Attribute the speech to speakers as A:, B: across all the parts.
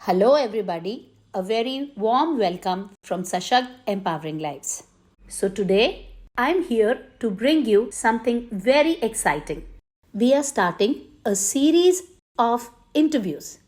A: Hello, everybody. A very warm welcome from Sashakt Empowering Lives. So, today I'm here to bring you something very exciting. We are starting a series of interviews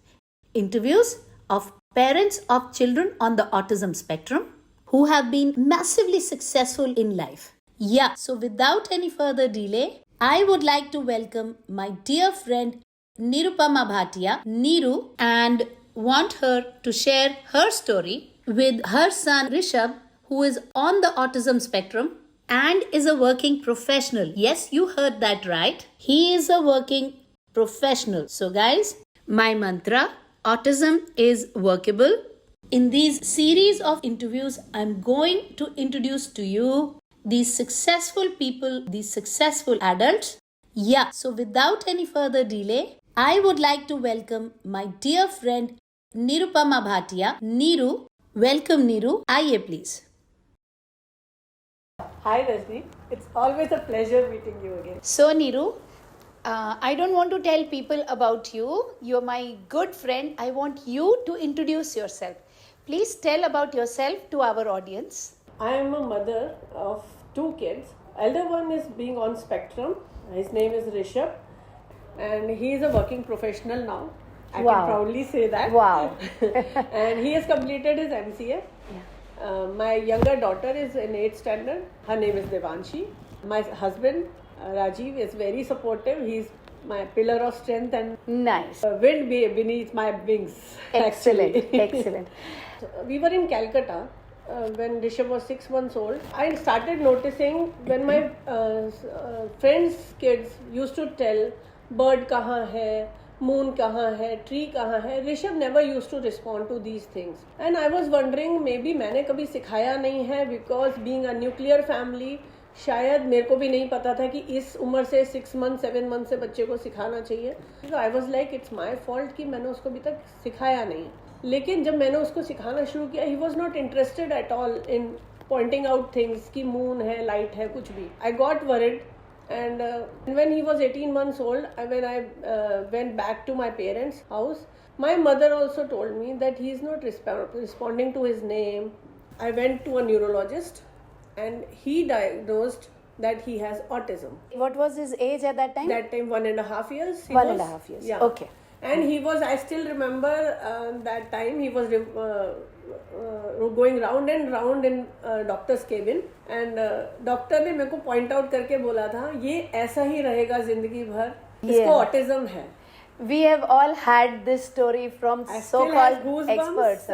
A: of parents of children on the autism spectrum who have been massively successful in life. Yeah, so without any further delay, I would like to welcome my dear friend Nirupama Bhatia, Niru, and want her to share her story with her son Rishabh, who is on the autism spectrum and is a working professional. Yes, you heard that right. He is a working professional. So, guys, my mantra autism is workable. In these series of interviews, I'm going to introduce to you these successful people, these successful adults. Yeah, so without any further delay, I would like to welcome my dear friend Nirupama Bhatia. Niru, welcome Niru. Aye, please.
B: Hi Rajni, it's always a pleasure meeting you again.
A: So, Niru, I don't want to tell people about you. You're my good friend. I want you to introduce yourself. Please tell about yourself to our audience.
B: I am a mother of two kids. Elder one is being on spectrum. His name is Rishabh and he is a working professional now. I can proudly say that.
A: Wow.
B: And he has completed his MCA. My younger daughter is in 8th standard. Her name is Devanshi. My husband Rajiv is very supportive. He's my pillar of strength and
A: Nice.
B: wind beneath my wings.
A: Excellent.
B: actually.
A: Excellent.
B: We were in Calcutta when Rishabh was 6 months old. I started noticing when my friends' kids used to tell bird kahan hai, moon kahan hai, tree kahan hai. Rishabh never used to respond to these things. And I was wondering maybe मैंने कभी सिखाया नहीं है because being a nuclear family शायद मेरे को भी नहीं पता था कि इस उम्र से 6 मंथ 7 मंथ से बच्चे को सिखाना चाहिए. So I was like it's my fault कि मैंने उसको अभी तक सिखाया नहीं. लेकिन जब मैंने उसको सिखाना शुरू किया he was not interested at all in pointing out things कि moon है light है कुछ भी. I got worried and when he was 18 months old when I went back to my parents house, my mother also told me that he is not responding to his name. I went to a neurologist and he diagnosed that he has autism.
A: What was his age at that time?
B: That time 1.5 years.
A: 1.5 years.
B: Yeah.
A: Okay.
B: And he was, I still remember that time he was going round and round in doctor's cabin and doctor ने मेरे को point out करके बोला था ये ऐसा ही रहेगा जिंदगी भर, इसको autism है.
A: We have all had this story from so-called experts.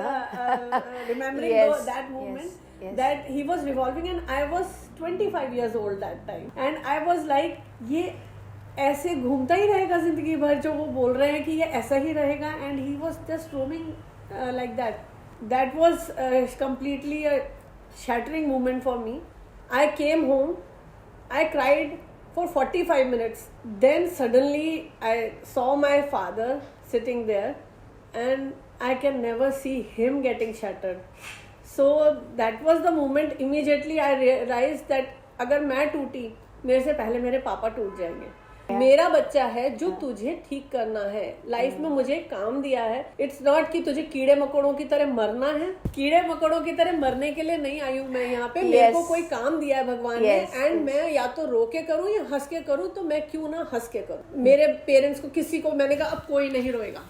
B: Remembering that moment.
A: Yes.
B: That he was revolving and I was 25 years old that time and I was like ये ऐसे घूमता ही रहेगा जिंदगी भर जो वो बोल रहे हैं कि ये ऐसा ही रहेगा and he was just roaming like that. That was completely a shattering moment for me. I came home, I cried for 45 minutes. Then suddenly I saw my father sitting there and I can never see him getting shattered. So that was the moment immediately I realized that अगर मैं टूटी मेरे से पहले मेरे पापा टूट जाएंगे. मेरा बच्चा है जो तुझे ठीक करना है. लाइफ में मुझे काम दिया है. इट्स नॉट कि तुझे कीड़े मकोड़ों की तरह मरना है. कीड़े मकोड़ों की तरह मरने के लिए नहीं आई हूँ मैं यहाँ पे. मेरे को कोई काम दिया है भगवान ने एंड मैं या तो रो के करूँ या हंस के करूँ तो मैं क्यों ना हंस के करूँ. मेरे पेरेंट्स को किसी को मैंने कहा अब कोई नहीं रोएगा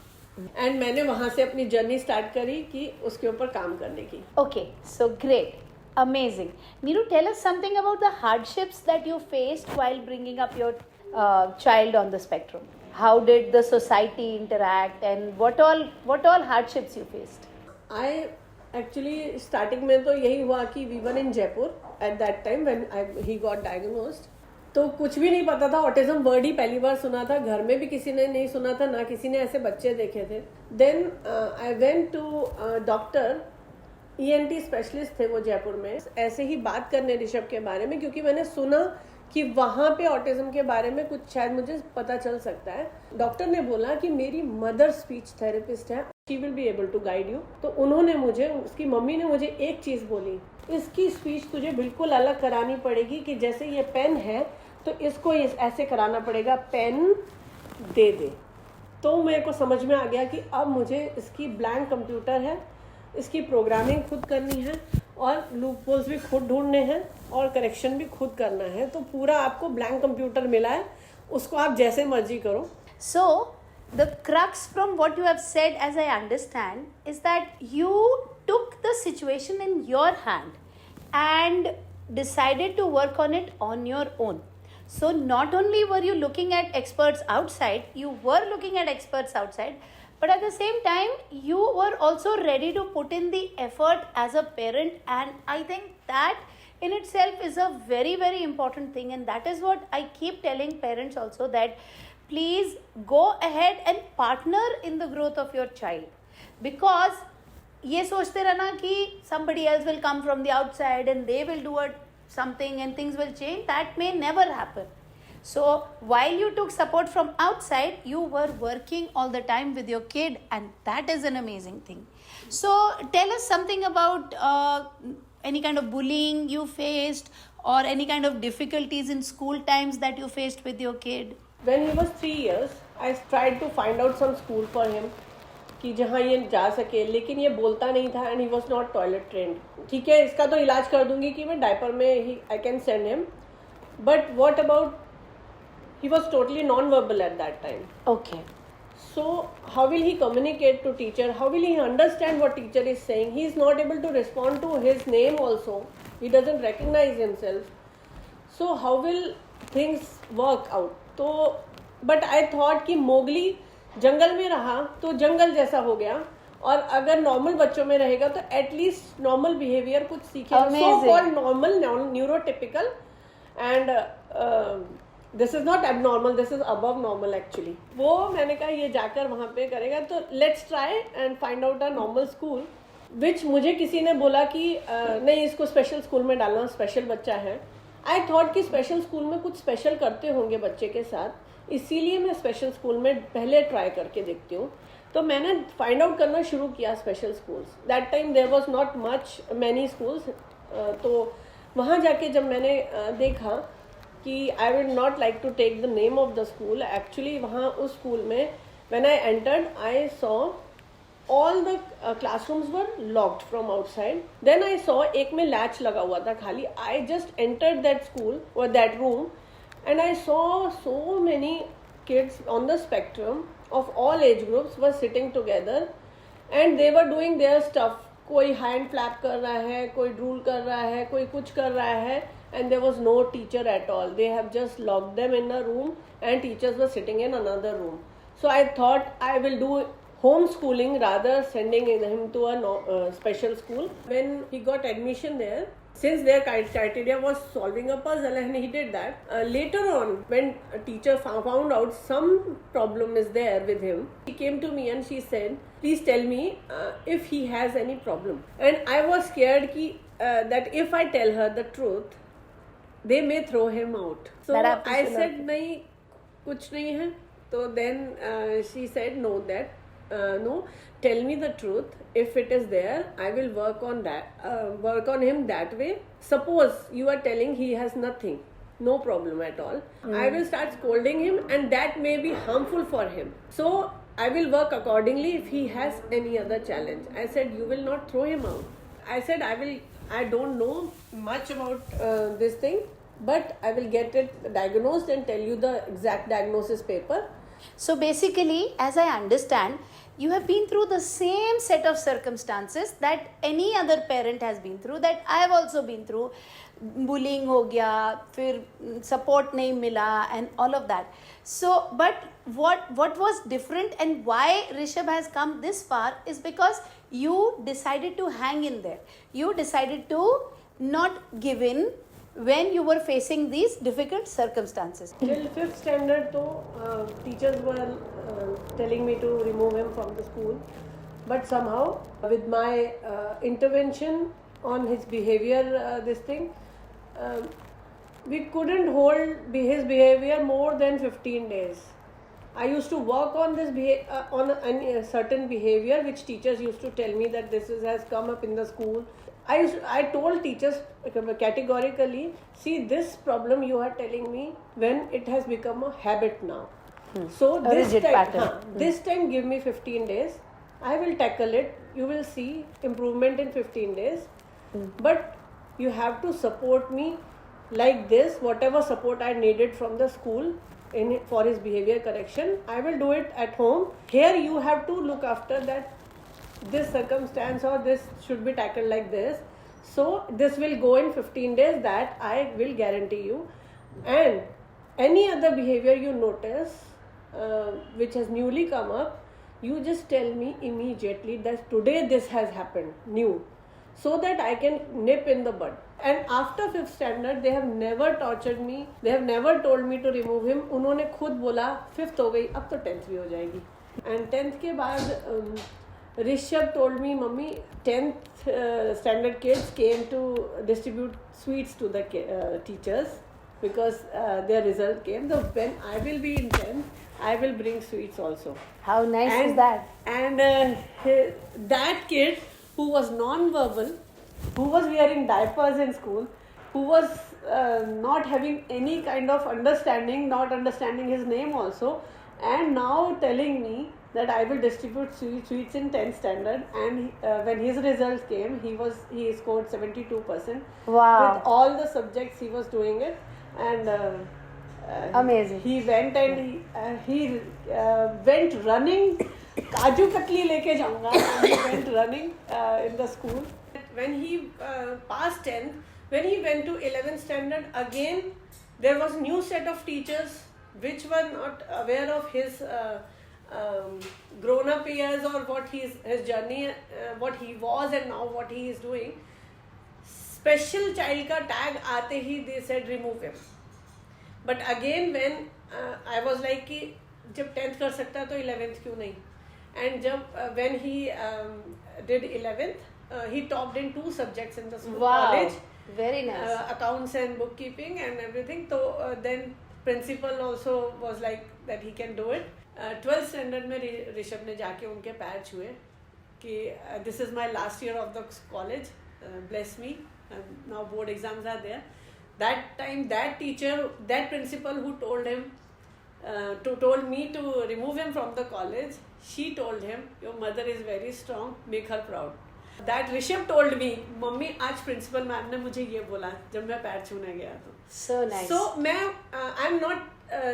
B: एंड मैंने वहां से अपनी जर्नी स्टार्ट करी कि उसके ऊपर काम करने की.
A: Okay, so great. Amazing. Niru, tell us something about the hardships that you faced while bringing up your child on the spectrum. How did the society interact and what all hardships you faced?
B: I actually starting में तो यही हुआ कि we were in Jaipur at that time when he got diagnosed. तो कुछ भी नहीं पता था. ऑटिज्म वर्ड ही पहली बार सुना था. घर में भी किसी ने नहीं सुना था, ना किसी ने ऐसे बच्चे देखे थे. Then I went to doctor ENT specialist थे वो जयपुर में, ऐसे ही बात करने ऋषभ के बारे में क्योंकि मैंने सुना कि वहाँ पे ऑटिज्म के बारे में कुछ शायद मुझे पता चल सकता है. डॉक्टर ने बोला कि मेरी मदर स्पीच थेरेपिस्ट है, she will be able to guide you. तो उन्होंने मुझे, उसकी मम्मी ने मुझे एक चीज़ बोली, इसकी स्पीच तुझे बिल्कुल अलग करानी पड़ेगी कि जैसे ये पेन है तो इसको ऐसे कराना पड़ेगा, पेन दे दे. तो मेरे को समझ में आ गया कि अब मुझे इसकी ब्लैंक कंप्यूटर है, इसकी प्रोग्रामिंग खुद करनी है और लूप होल्स भी खुद ढूंढने हैं और करेक्शन भी खुद करना है. तो पूरा आपको ब्लैंक कंप्यूटर मिला है, उसको आप जैसे मर्जी करो.
A: So, the crux from what you have said, as I understand, is that you took the situation in your hand and decided to work on it on your own. So, not only were you looking at experts outside, you were looking at experts outside, but at the same time, you were also ready to put in the effort as a parent. And I think that in itself is a very, very important thing. And that is what I keep telling parents also, that please go ahead and partner in the growth of your child. Because ये सोचते रहना कि somebody else will come from the outside and they will do something and things will change, that may never happen. So while you took support from outside, you were working all the time with your kid, and that is an amazing thing. So tell us something about any kind of bullying you faced or any kind of difficulties in school times that you faced with your kid.
B: When he was 3 years, I tried to find out some school for him कि जहाँ ये जा सके, लेकिन ये बोलता नहीं था and he was not toilet trained. ठीक है, इसका तो इलाज कर दूंगी कि मैं डायपर में I can send him. But what about, he was totally non-verbal at that time.
A: Okay.
B: So how will he communicate to teacher? How will he understand what teacher is saying? He is not able to respond to his name also. He doesn't recognize himself. So how will things work out? तो but I thought कि Mowgli जंगल में रहा तो जंगल जैसा हो गया, और अगर नॉर्मल बच्चों में रहेगा तो एटलीस्ट नॉर्मल बिहेवियर कुछ सीखेगा. So called normal, neurotypical, and this is not abnormal, this is above normal actually. वो मैंने कहा ये जाकर वहाँ पे करेगा, तो let's try and find out a normal school. Which मुझे किसी ने बोला कि नहीं, इसको स्पेशल स्कूल में डालना, स्पेशल बच्चा है. आई थॉट कि स्पेशल स्कूल में कुछ स्पेशल करते होंगे बच्चे के साथ, इसीलिए मैं स्पेशल स्कूल में पहले ट्राई करके देखती हूँ. तो मैंने फाइंड आउट करना शुरू किया special schools. That time there was not many schools. तो वहाँ जाके जब मैंने देखा कि I would not like to take the name of the school. Actually वहाँ उस स्कूल में when I entered I saw all the classrooms were locked from outside. Then I saw एक में latch लगा हुआ था खाली. I just entered that school or that room and I saw so many kids on the spectrum of all age groups were sitting together and they were doing their stuff. कोई hand flap कर रहा है, कोई drool कर रहा है, कोई कुछ कर रहा है, and there was no teacher at all. They have just locked them in a room and teachers were sitting in another room. So I thought I will do homeschooling rather sending him to a special school. When he got admission there, since their criteria was solving a puzzle and he did that, later on when a teacher found out some problem is there with him, she came to me and she said, please tell me if he has any problem. And I was scared that if I tell her the truth, they may throw him out. So I said nahi, kuch nahi hai. So then she said no, tell me the truth. If it is there, I will work on that, work on him that way. Suppose you are telling he has nothing, no problem at all, I will start scolding him and that may be harmful for him. So I will work accordingly if he has any other challenge. I said you will not throw him out. I said I don't know much about this thing, but I will get it diagnosed and tell you the exact diagnosis paper.
A: So basically, as I understand, you have been through the same set of circumstances that any other parent has been through, that I have also been through. Bullying हो गया, फिर support नहीं मिला, and all of that. So, but what was different and why Rishabh has come this far is because you decided to hang in there. You decided to not give in when you were facing these difficult circumstances.
B: Till 5th standard, teachers were telling me to remove him from the school. But somehow, with my intervention on his behavior, we couldn't hold his behavior more than 15 days. I used to work on this on a certain behavior which teachers used to tell me that has come up in the school. I told teachers categorically, see, this problem you are telling me when it has become a habit now. So
A: A rigid pattern.
B: this time give me 15 days. I will tackle it. You will see improvement in 15 days. But you have to support me like this. Whatever support I needed from the school for his behavior correction, I will do it at home. Here you have to look after that this circumstance or this should be tackled like this. So this will go in 15 days, that I will guarantee you. And any other behavior you notice which has newly come up, you just tell me immediately that today this has happened new, so that I can nip in the bud. And after 5th standard, they have never tortured me. They have never told me to remove him. उन्होंने खुद बोला 5th हो गई, अब तो 10th भी हो जाएगी. And 10th के बाद Rishabh told me, Mummy, 10th standard kids came to distribute sweets to the teachers because their result came. So when I will be in 10th, I will bring sweets also.
A: How nice is that?
B: And that kid who was non-verbal, who was wearing diapers in school, who was not having any kind of understanding, not understanding his name also, and now telling me that I will distribute sweets in 10th standard, and when his results came, he scored 72%.
A: Wow.
B: With all the subjects he was doing it, and
A: amazing.
B: He went and he went running. Kaju katli leke jaunga. He went running in the school. When he passed 10th, when he went to 11th standard, again there was new set of teachers which were not aware of his grown up years or what his journey, what he was and now what he is doing. Special child ka tag aate hi they said remove him. But again when I was like कि जब 10th कर सकता तो 11th क्यों नहीं. And when he did 11th, he topped in 2 subjects in the school.
A: Wow.
B: College.
A: Very nice.
B: Accounts and bookkeeping and everything. So then principal also was like that he can do it. 12th standard में ऋषभ ने जाके उनके पैर छुए कि this is my last year of the college, bless me, now board exams are there. That time that teacher, that principal who told him told me to remove him from the college, she told him your mother is very strong, make her proud. That Rishabh told me, mummy आज principal ma'am ने मुझे ये बोला जब मैं पैर छूने गया तो.
A: So nice.
B: So I'm not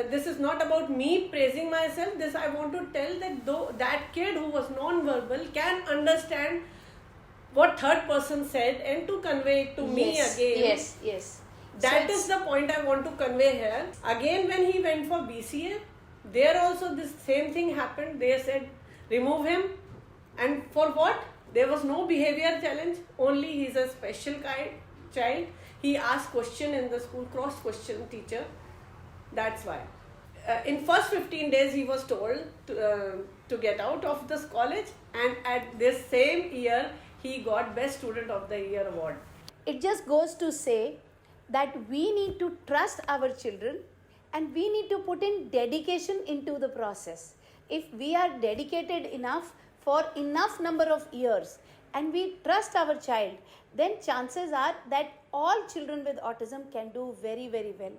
B: this is not about me praising myself. This I want to tell that though that kid who was non-verbal can understand what third person said and to convey it to me again.
A: Yes.
B: That is the point I want to convey here. Again, when he went for BCA, there also this same thing happened. They said remove him, and for what? There was no behavior challenge. Only he's a special child. He asked question in the school, cross question teacher. That's why. In first 15 days, he was told to get out of this college, and at this same year, he got Best Student of the Year award.
A: It just goes to say that we need to trust our children and we need to put in dedication into the process. If we are dedicated enough for enough number of years and we trust our child, then chances are that all children with autism can do very, very well.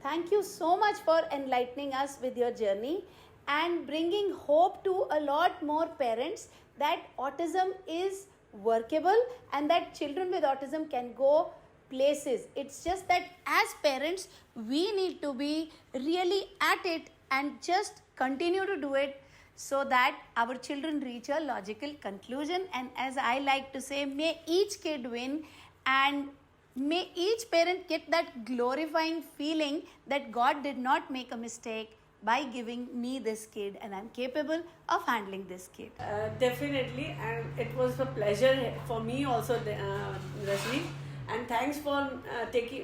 A: Thank you so much for enlightening us with your journey and bringing hope to a lot more parents that autism is workable and that children with autism can go places. It's just that as parents, we need to be really at it and just continue to do it so that our children reach a logical conclusion. And as I like to say, may each kid win and may each parent get that glorifying feeling that God did not make a mistake by giving me this kid and I'm capable of handling this kid.
B: Definitely, and it was a pleasure for me also, Rajni. And thanks for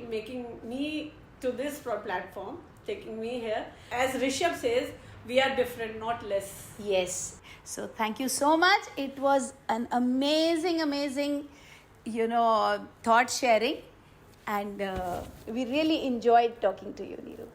B: making me to this platform, taking me here. As Rishabh says, we are different, not less.
A: Yes. So thank you so much. It was an amazing, thought sharing. And we really enjoyed talking to you, Neeru.